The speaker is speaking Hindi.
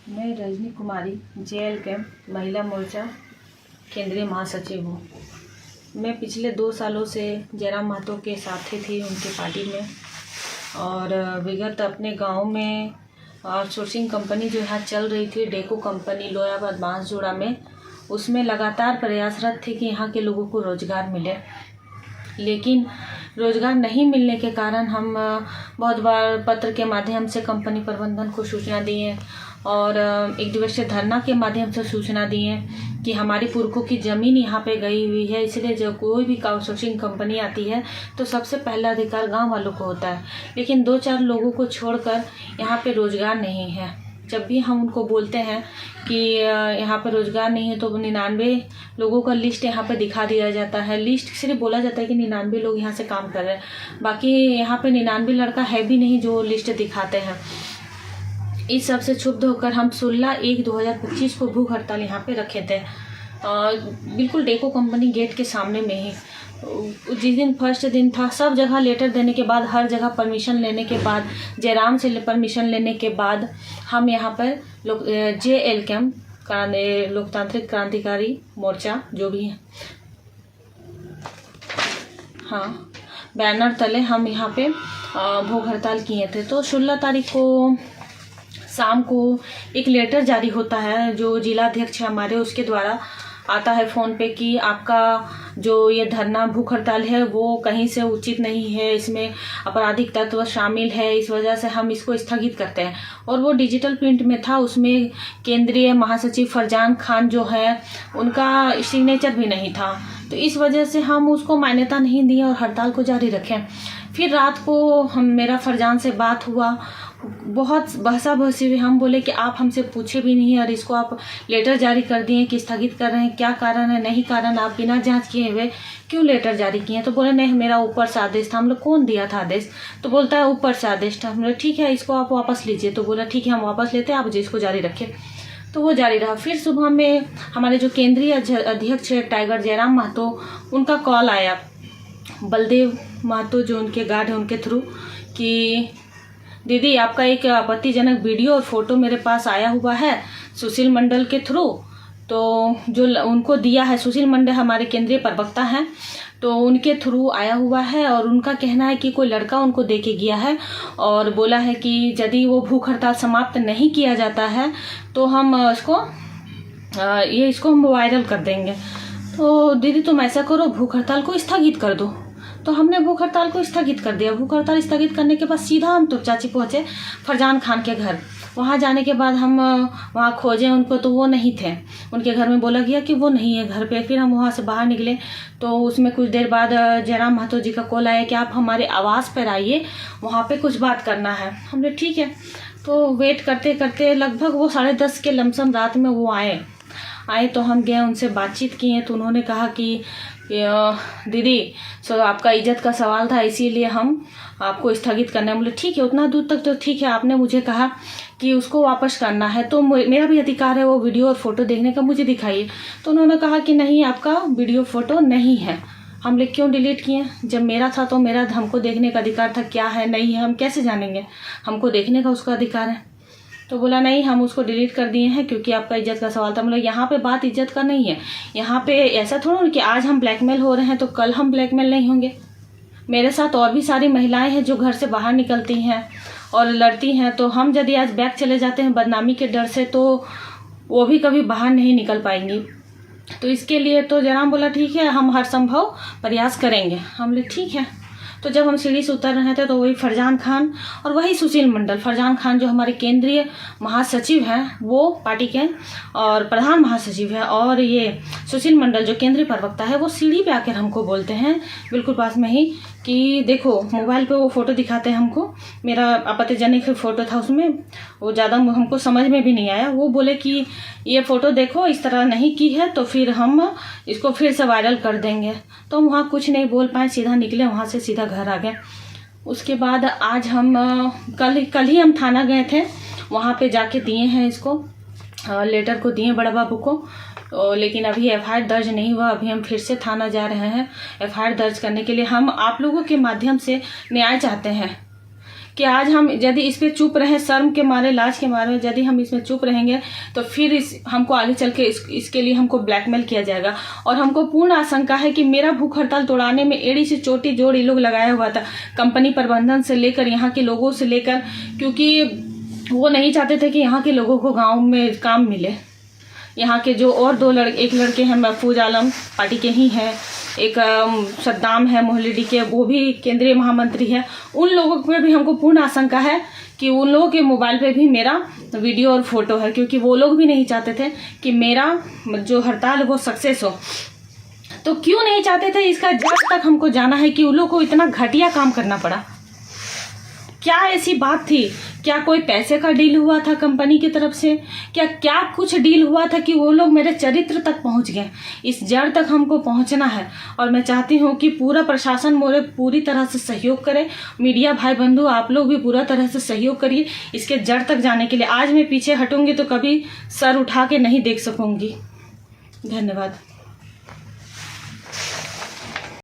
मैं रजनी कुमारी जेएल कैंप महिला मोर्चा केंद्रीय महासचिव हूँ। मैं पिछले 2 सालों से जयराम महतो के साथी थी उनके पार्टी में, और विगत अपने गांव में आउटसोर्सिंग कंपनी जो यहाँ चल रही थी डेको कंपनी लोयाबाद बांसजोड़ा में, उसमें लगातार प्रयासरत थी कि यहाँ के लोगों को रोज़गार मिले। लेकिन रोज़गार नहीं मिलने के कारण हम बहुत बार पत्र के माध्यम से कंपनी प्रबंधन को सूचना दिए और 1 दिवसीय धरना के माध्यम से सूचना दिए कि हमारी पुरखों की ज़मीन यहाँ पे गई हुई है, इसलिए जब कोई भी आउटसोर्सिंग कंपनी आती है तो सबसे पहला अधिकार गांव वालों को होता है। लेकिन 2-4 लोगों को छोड़कर यहाँ पे रोज़गार नहीं है। जब भी हम उनको बोलते हैं कि यहाँ पर रोज़गार नहीं है तो 99 लोगों का लिस्ट यहाँ पे दिखा दिया जाता है। लिस्ट सिर्फ बोला जाता है कि 99 लोग यहाँ से काम कर रहे हैं, बाकी यहाँ पे 99 लड़का है भी नहीं जो लिस्ट दिखाते हैं। इस सब से क्षुब्ध होकर हम 16/1/2025 को भूख हड़ताल यहाँ पे रखे थे, बिल्कुल डेको कंपनी गेट के सामने में ही। जिस दिन फर्स्ट दिन था, सब जगह लेटर देने के बाद, हर जगह परमिशन लेने के बाद, जयराम से परमिशन लेने के बाद हम यहाँ पर जेएल कैंप लोकतांत्रिक क्रांतिकारी मोर्चा जो भी है, हाँ, बैनर तले हम यहाँ पे भूख हड़ताल किए थे। तो 16 तारीख को शाम को एक लेटर जारी होता है जो जिलाध्यक्ष हमारे उसके द्वारा आता है फ़ोन पे कि आपका जो ये धरना भूख हड़ताल है वो कहीं से उचित नहीं है, इसमें आपराधिक तत्व शामिल है, इस वजह से हम इसको स्थगित करते हैं। और वो डिजिटल प्रिंट में था, उसमें केंद्रीय महासचिव फरजान खान जो है उनका सिग्नेचर भी नहीं था, तो इस वजह से हम उसको मान्यता नहीं दिए और हड़ताल को जारी रखें। फिर रात को मेरा फरजान से बात हुआ, बहुत बहसा बहसी हुई। हम बोले कि आप हमसे पूछे भी नहीं और इसको आप लेटर जारी कर दिए कि स्थगित कर रहे हैं, क्या कारण है? नहीं कारण, आप बिना जांच किए हुए क्यों लेटर जारी किए? तो बोले नहीं, मेरा ऊपर से आदेश था। हम लोग कौन दिया था आदेश? तो बोलता है ऊपर से आदेश था। हम लोग ठीक है, इसको आप वापस लीजिए। तो बोला ठीक है, हम वापस लेते हैं, आप जिसको जारी रखें। तो वो जारी रहा। फिर सुबह में हमारे जो केंद्रीय अध्यक्ष टाइगर जयराम महतो, उनका कॉल आया बलदेव महतो जो उनके गार्ड हैं उनके थ्रू कि दीदी आपका एक आपत्तिजनक वीडियो और फोटो मेरे पास आया हुआ है सुशील मंडल के थ्रू। तो जो उनको दिया है, सुशील मंडल हमारे केंद्रीय प्रवक्ता हैं, तो उनके थ्रू आया हुआ है और उनका कहना है कि कोई लड़का उनको दे के गया है और बोला है कि यदि वो भूख हड़ताल समाप्त नहीं किया जाता है तो हम इसको हम वायरल कर देंगे। तो दीदी तुम ऐसा करो, भूख हड़ताल को स्थगित कर दो। तो हमने भूख हड़ताल को स्थगित कर दिया। भूख हड़ताल स्थगित करने के बाद सीधा हम तो चाची पहुँचे फरजान खान के घर। वहाँ जाने के बाद हम वहाँ खोजे उनको, तो वो नहीं थे। उनके घर में बोला गया कि वो नहीं है घर पे। फिर हम वहाँ से बाहर निकले तो उसमें कुछ देर बाद जयराम महतो जी का कॉल आया कि आप हमारे आवास पर आइए, वहाँ पे कुछ बात करना है। हमने ठीक है। तो वेट करते करते लगभग वो 10:30 के लमसम रात में वो आए तो हम गए, उनसे बातचीत किए। तो उन्होंने कहा कि दीदी आपका इज्जत का सवाल था, इसीलिए हम आपको स्थगित करना है। बोले ठीक है, उतना दूर तक तो ठीक है। आपने मुझे कहा कि उसको वापस करना है तो मेरा भी अधिकार है वो वीडियो और फोटो देखने का, मुझे दिखाइए। तो उन्होंने कहा कि नहीं, आपका वीडियो फोटो नहीं है। हम लोग क्यों डिलीट किए? जब मेरा था तो मेरा हमको देखने का अधिकार था, क्या है नहीं है हम कैसे जानेंगे? हमको देखने का उसका अधिकार है। तो बोला नहीं, हम उसको डिलीट कर दिए हैं क्योंकि आपका इज्जत का सवाल था। मतलब यहाँ पे बात इज्जत का नहीं है। यहाँ पे ऐसा थोड़ा कि आज हम ब्लैकमेल हो रहे हैं तो कल हम ब्लैकमेल नहीं होंगे। मेरे साथ और भी सारी महिलाएं हैं जो घर से बाहर निकलती हैं और लड़ती हैं, तो हम यदि आज बैक चले जाते हैं बदनामी के डर से तो वो भी कभी बाहर नहीं निकल पाएंगी। तो इसके लिए तो जयराम बोला ठीक है, हम हर संभव प्रयास करेंगे। हम बोले ठीक है। तो जब हम सीढ़ी से उतर रहे थे तो वही फरजान खान और वही सुशील मंडल, फरजान खान जो हमारे केंद्रीय महासचिव हैं वो पार्टी के और प्रधान महासचिव है, और ये सुशील मंडल जो केंद्रीय प्रवक्ता है, वो सीढ़ी पे आकर हमको बोलते हैं बिल्कुल पास में ही कि देखो, मोबाइल पे वो फ़ोटो दिखाते हैं हमको। मेरा आपत्तिजनक फ़ोटो था, उसमें वो ज़्यादा हमको समझ में भी नहीं आया। वो बोले कि ये फ़ोटो देखो, इस तरह नहीं की है तो फिर हम इसको फिर से वायरल कर देंगे। तो हम वहाँ कुछ नहीं बोल पाए, सीधा निकले वहाँ से, सीधा घर आ गए। उसके बाद आज हम कल ही हम थाना गए थे, वहाँ पे जाके दिए हैं इसको, लेटर को दिए बड़ा बाबू को। लेकिन अभी एफआईआर दर्ज नहीं हुआ। अभी हम फिर से थाना जा रहे हैं एफआईआर दर्ज करने के लिए। हम आप लोगों के माध्यम से न्याय चाहते हैं कि आज हम यदि इस पे चुप रहे, शर्म के मारे, लाज के मारे यदि हम इसमें चुप रहेंगे तो फिर हमको आगे चल के इसके लिए हमको ब्लैकमेल किया जाएगा। और हमको पूर्ण आशंका है कि मेरा भूख हड़ताल तोड़ाने में एड़ी से चोटी जोड़ ये लोग लगाया हुआ था, कंपनी प्रबंधन से लेकर यहाँ के लोगों से लेकर, क्योंकि वो नहीं चाहते थे कि यहाँ के लोगों को गाँव में काम मिले। यहाँ के जो और एक लड़के हैं, महफूज आलम पार्टी के ही हैं, एक सद्दाम है मोहल्लेडी के, वो भी केंद्रीय महामंत्री है, उन लोगों पे भी हमको पूर्ण आशंका है कि उन लोगों के मोबाइल पे भी मेरा वीडियो और फोटो है, क्योंकि वो लोग भी नहीं चाहते थे कि मेरा जो हड़ताल वो सक्सेस हो। तो क्यों नहीं चाहते थे, इसका जज तक हमको जाना है कि उन लोगों को इतना घटिया काम करना पड़ा। क्या ऐसी बात थी? क्या कोई पैसे का डील हुआ था कंपनी की तरफ से? क्या कुछ डील हुआ था कि वो लोग मेरे चरित्र तक पहुंच गए? इस जड़ तक हमको पहुंचना है और मैं चाहती हूं कि पूरा प्रशासन मोरे पूरी तरह से सहयोग करे। मीडिया भाई बंधु आप लोग भी पूरा तरह से सहयोग करिए इसके जड़ तक जाने के लिए। आज मैं पीछे हटूंगी तो कभी सर उठा के नहीं देख सकूंगी। धन्यवाद।